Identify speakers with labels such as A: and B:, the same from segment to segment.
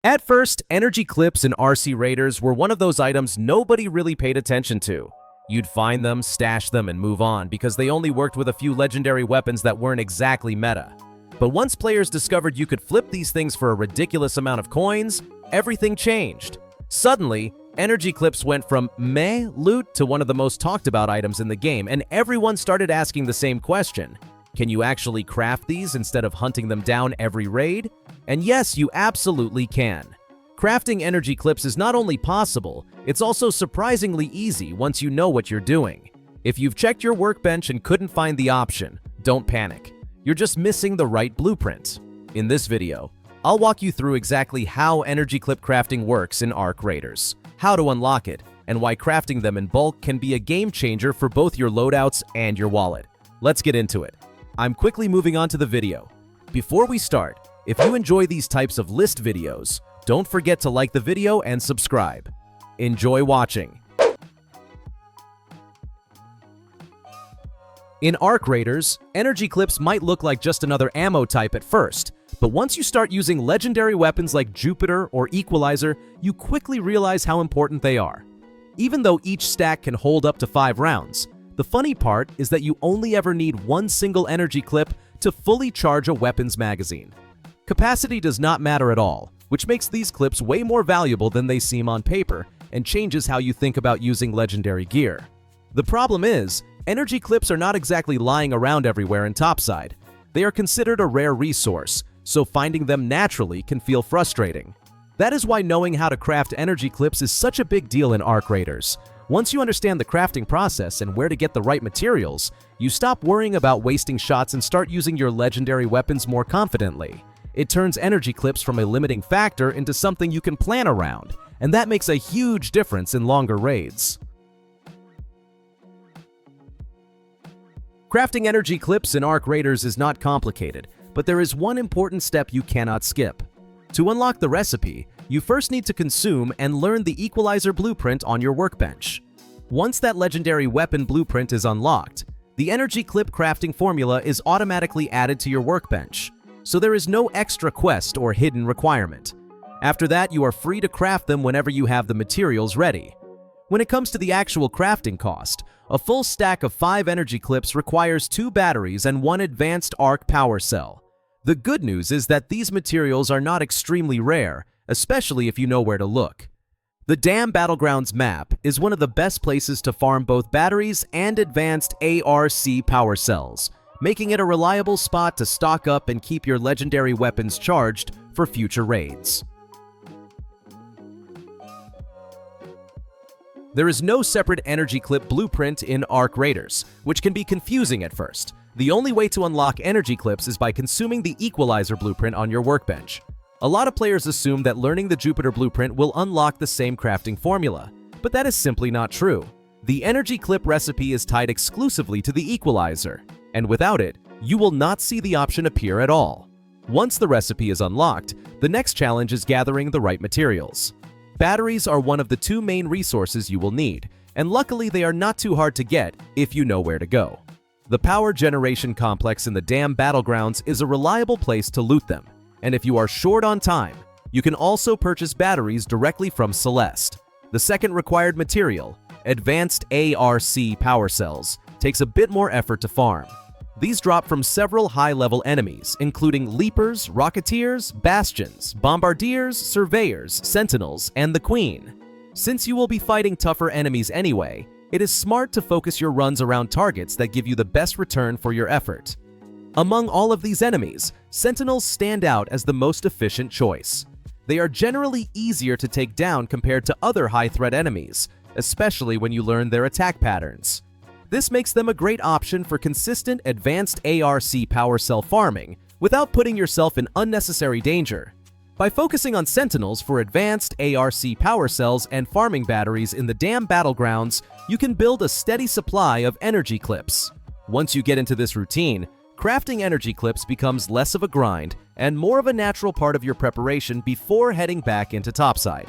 A: At first, energy clips and RC raiders were one of those items nobody really paid attention to. You'd find them, stash them, and move on because they only worked with a few legendary weapons that weren't exactly meta. But once players discovered you could flip these things for a ridiculous amount of coins, everything changed. Suddenly, energy clips went from meh loot to one of the most talked about items in the game, and everyone started asking the same question. Can you actually craft these instead of hunting them down every raid? And yes, you absolutely can. Crafting energy clips is not only possible, it's also surprisingly easy once you know what you're doing. If you've checked your workbench and couldn't find the option, don't panic. You're just missing the right blueprint. In this video, I'll walk you through exactly how energy clip crafting works in Arc Raiders, how to unlock it, and why crafting them in bulk can be a game changer for both your loadouts and your wallet. Let's get into it. I'm quickly moving on to the video. Before we start, if you enjoy these types of list videos, don't forget to like the video and subscribe. Enjoy watching. In Arc Raiders, energy clips might look like just another ammo type at first, but once you start using legendary weapons like Jupiter or Equalizer, you quickly realize how important they are. Even though each stack can hold up to 5 rounds, the funny part is that you only ever need one single energy clip to fully charge a weapons magazine. Capacity does not matter at all, which makes these clips way more valuable than they seem on paper and changes how you think about using legendary gear. The problem is, energy clips are not exactly lying around everywhere in Topside. They are considered a rare resource, so finding them naturally can feel frustrating. That is why knowing how to craft energy clips is such a big deal in Arc Raiders. Once you understand the crafting process and where to get the right materials, you stop worrying about wasting shots and start using your legendary weapons more confidently. It turns energy clips from a limiting factor into something you can plan around, and that makes a huge difference in longer raids. Crafting energy clips in Arc Raiders is not complicated, but there is one important step you cannot skip. To unlock the recipe, you first need to consume and learn the Equalizer blueprint on your workbench. Once that legendary weapon blueprint is unlocked, the energy clip crafting formula is automatically added to your workbench, so there is no extra quest or hidden requirement. After that, you are free to craft them whenever you have the materials ready. When it comes to the actual crafting cost, a full stack of 5 energy clips requires 2 batteries and 1 advanced arc power cell. The good news is that these materials are not extremely rare, especially if you know where to look. The Dam Battlegrounds map is one of the best places to farm both batteries and advanced ARC power cells, making it a reliable spot to stock up and keep your legendary weapons charged for future raids. There is no separate energy clip blueprint in Arc Raiders, which can be confusing at first. The only way to unlock energy clips is by consuming the Equalizer blueprint on your workbench. A lot of players assume that learning the Jupiter blueprint will unlock the same crafting formula, but that is simply not true. The energy clip recipe is tied exclusively to the Equalizer, and without it, you will not see the option appear at all. Once the recipe is unlocked, the next challenge is gathering the right materials. Batteries are one of the 2 main resources you will need, and luckily they are not too hard to get if you know where to go. The power generation complex in the Dam Battlegrounds is a reliable place to loot them, and if you are short on time, you can also purchase batteries directly from Celeste. The second required material, advanced ARC power cells, takes a bit more effort to farm. These drop from several high-level enemies, including Leapers, Rocketeers, Bastions, Bombardiers, Surveyors, Sentinels, and the Queen. Since you will be fighting tougher enemies anyway, it is smart to focus your runs around targets that give you the best return for your effort. Among all of these enemies, Sentinels stand out as the most efficient choice. They are generally easier to take down compared to other high-threat enemies, especially when you learn their attack patterns. This makes them a great option for consistent advanced ARC power cell farming without putting yourself in unnecessary danger. By focusing on Sentinels for advanced ARC power cells and farming batteries in the Dam Battlegrounds, you can build a steady supply of energy clips. Once you get into this routine, crafting energy clips becomes less of a grind and more of a natural part of your preparation before heading back into Topside.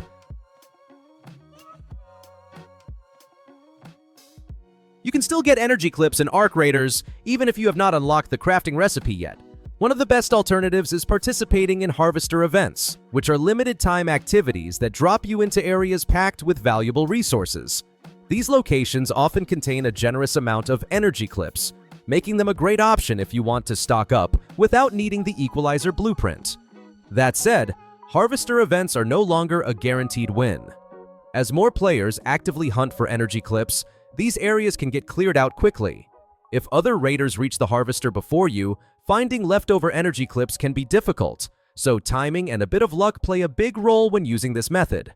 A: You can still get energy clips in Arc Raiders even if you have not unlocked the crafting recipe yet. One of the best alternatives is participating in harvester events, which are limited-time activities that drop you into areas packed with valuable resources. These locations often contain a generous amount of energy clips, making them a great option if you want to stock up without needing the equalizer blueprint. That said, harvester events are no longer a guaranteed win. As more players actively hunt for energy clips, these areas can get cleared out quickly. If other raiders reach the harvester before you, finding leftover energy clips can be difficult, so timing and a bit of luck play a big role when using this method.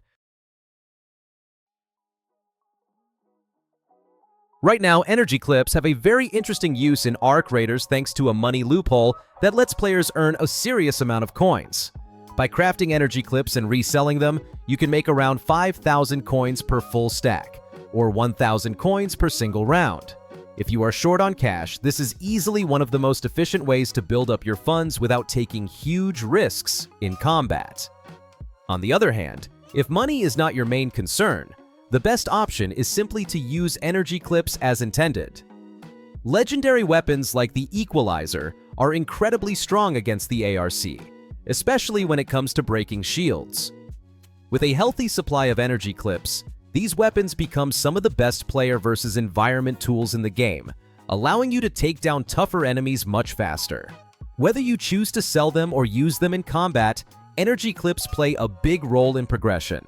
A: Right now, energy clips have a very interesting use in Arc Raiders thanks to a money loophole that lets players earn a serious amount of coins. By crafting energy clips and reselling them, you can make around 5,000 coins per full stack, or 1,000 coins per single round. If you are short on cash, this is easily one of the most efficient ways to build up your funds without taking huge risks in combat. On the other hand, if money is not your main concern, the best option is simply to use energy clips as intended. Legendary weapons like the Equalizer are incredibly strong against the ARC, especially when it comes to breaking shields. With a healthy supply of energy clips, these weapons become some of the best player versus environment tools in the game, allowing you to take down tougher enemies much faster. Whether you choose to sell them or use them in combat, energy clips play a big role in progression.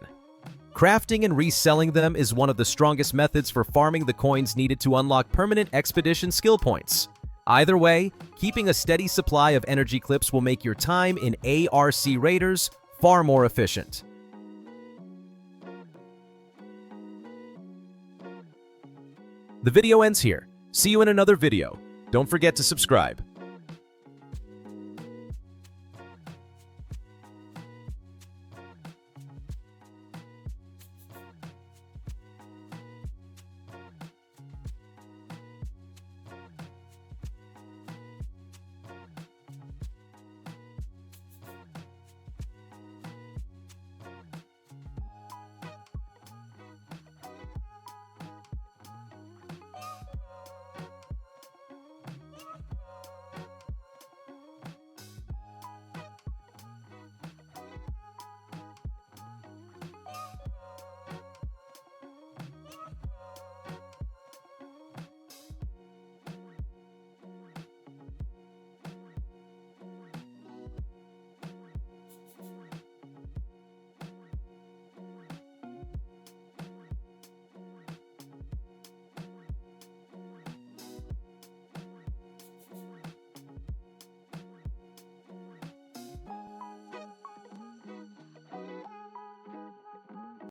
A: Crafting and reselling them is one of the strongest methods for farming the coins needed to unlock permanent expedition skill points. Either way, keeping a steady supply of energy clips will make your time in ARC Raiders far more efficient. The video ends here. See you in another video. Don't forget to subscribe.